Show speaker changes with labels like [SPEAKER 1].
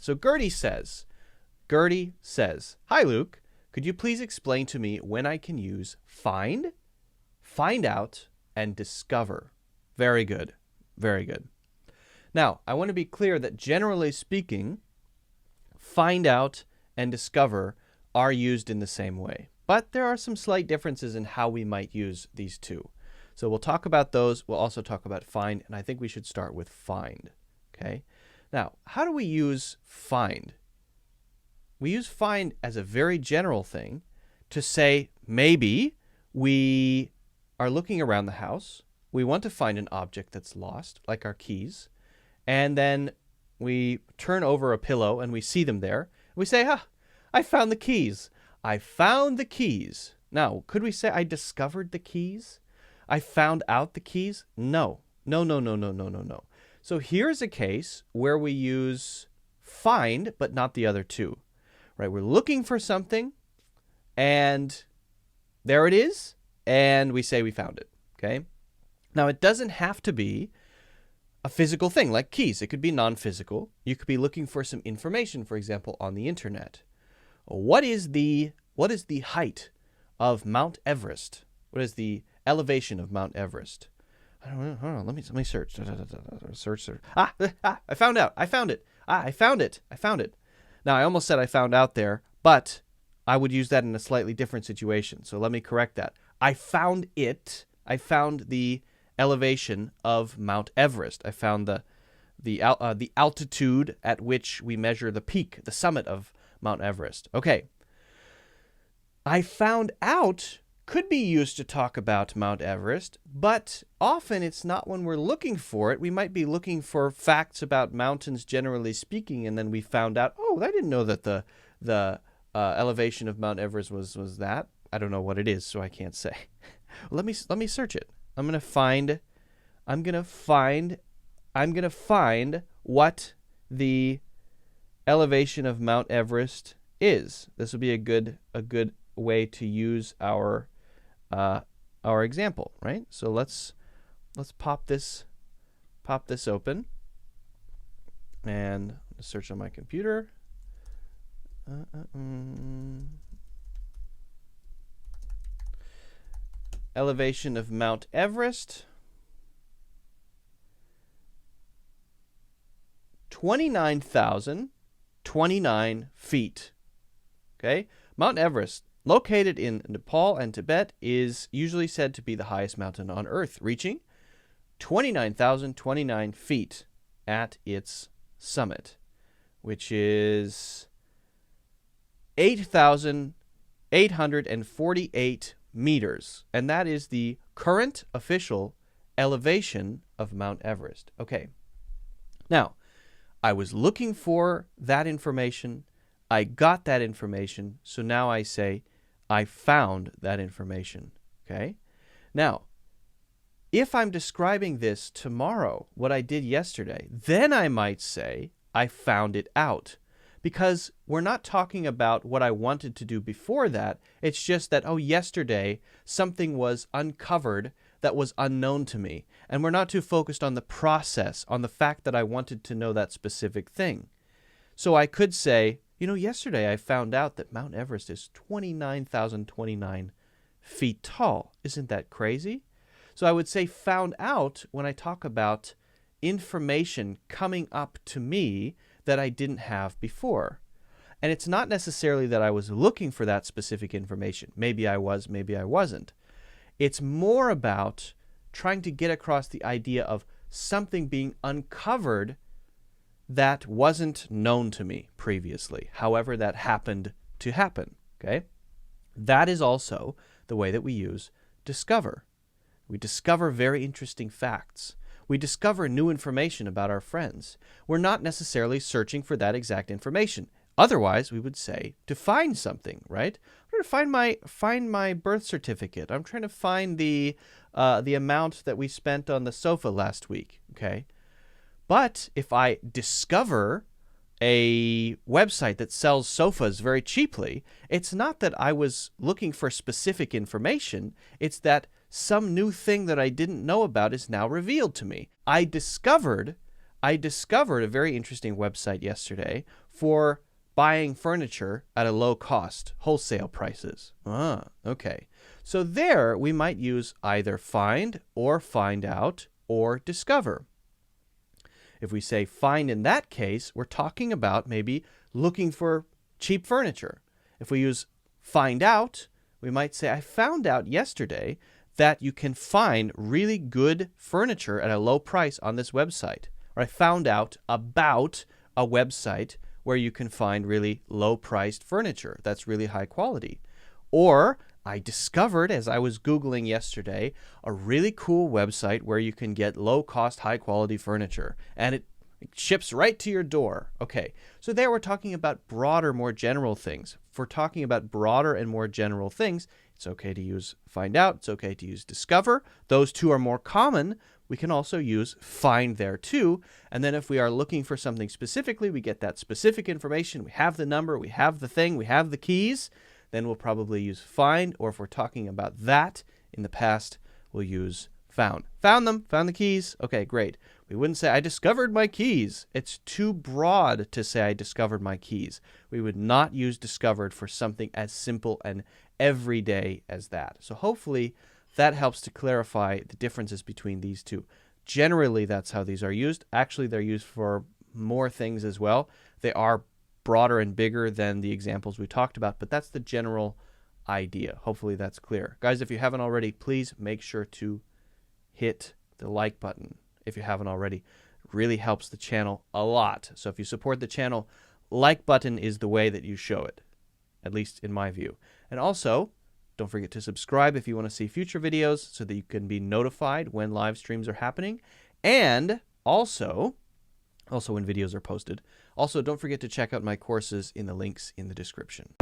[SPEAKER 1] So Gertie says, "Hi, Luke. Could you please explain to me when I can use find, find out, and discover?" Very good. Very good. Now, I want to be clear that generally speaking, find out and discover are used in the same way. But there are some slight differences in how we might use these two. So we'll talk about those. We'll also talk about find, and I think we should start with find. Okay? Now, how do we use find? We use find as a very general thing to say maybe we are looking around the house. We want to find an object that's lost, like our keys. And then we turn over a pillow and we see them there. We say, I found the keys. I found the keys. Now, could we say I discovered the keys? I found out the keys? No. No. So here's a case where we use find, but not the other two. Right? We're looking for something, and there it is, and we say we found it. Okay? Now, it doesn't have to be a physical thing like keys. It could be non-physical. You could be looking for some information, for example, on the internet. What is the height of Mount Everest? What is the elevation of Mount Everest? I don't know. Let me search. Search. I found out. I found it. I found it. Now, I almost said I found out there, but I would use that in a slightly different situation. So let me correct that. I found it. I found the elevation of Mount Everest. I found the altitude at which we measure the peak, the summit of Mount Everest. Okay. I found out could be used to talk about Mount Everest, but often it's not when we're looking for it. We might be looking for facts about mountains generally speaking, and then we found out, oh, I didn't know that the elevation of Mount Everest was that. I don't know what it is, so I can't say. Let me search it. I'm gonna find what the elevation of Mount Everest is. This will be a good way to use our example, right? So let's pop this open and search on my computer. Elevation of Mount Everest, 29,029 feet. Okay? Mount Everest, located in Nepal and Tibet, is usually said to be the highest mountain on Earth, reaching 29,029 feet at its summit, which is 8,848 meters, and that is the current official elevation of Mount Everest. Okay. Now, I was looking for that information. I got that information. So now I say, I found that information. Okay. Now, if I'm describing this tomorrow, what I did yesterday, then I might say, I found it out. Because we're not talking about what I wanted to do before that. It's just that, yesterday something was uncovered that was unknown to me. And we're not too focused on the process, on the fact that I wanted to know that specific thing. So I could say, yesterday I found out that Mount Everest is 29,029 feet tall. Isn't that crazy? So I would say found out when I talk about information coming up to me that I didn't have before. And it's not necessarily that I was looking for that specific information. Maybe I was, maybe I wasn't. It's more about trying to get across the idea of something being uncovered that wasn't known to me previously, however that happened to happen. Okay? That is also the way that we use discover. We discover very interesting facts. We discover new information about our friends. We're not necessarily searching for that exact information. Otherwise, we would say to find something, right? I'm trying to find my birth certificate. I'm trying to find the amount that we spent on the sofa last week, okay? But if I discover a website that sells sofas very cheaply, it's not that I was looking for specific information. It's that some new thing that I didn't know about is now revealed to me. I discovered a very interesting website yesterday for buying furniture at a low cost, wholesale prices. Ah, okay. So there we might use either find or find out or discover. If we say find in that case, we're talking about maybe looking for cheap furniture. If we use find out, we might say, I found out yesterday that you can find really good furniture at a low price on this website. Or I found out about a website where you can find really low-priced furniture that's really high quality. Or I discovered, as I was Googling yesterday, a really cool website where you can get low-cost, high-quality furniture, and it ships right to your door. Okay, so there we're talking about broader, more general things. If we're talking about broader and more general things, it's okay to use find out, it's okay to use discover. Those two are more common. We can also use find there too. And then if we are looking for something specifically, we get that specific information. We have the number, we have the thing, we have the keys. Then we'll probably use find, or if we're talking about that in the past, we'll use found. Found them, found the keys. Okay, great. We wouldn't say, I discovered my keys. It's too broad to say I discovered my keys. We would not use discovered for something as simple and everyday as that. So hopefully that helps to clarify the differences between these two. Generally, that's how these are used. Actually, they're used for more things as well. They are broader and bigger than the examples we talked about, but that's the general idea. Hopefully that's clear. Guys, if you haven't already, please make sure to hit the like button if you haven't already. It really helps the channel a lot. So if you support the channel, like button is the way that you show it, at least in my view. And also, don't forget to subscribe if you want to see future videos so that you can be notified when live streams are happening. And also when videos are posted. Also, don't forget to check out my courses in the links in the description.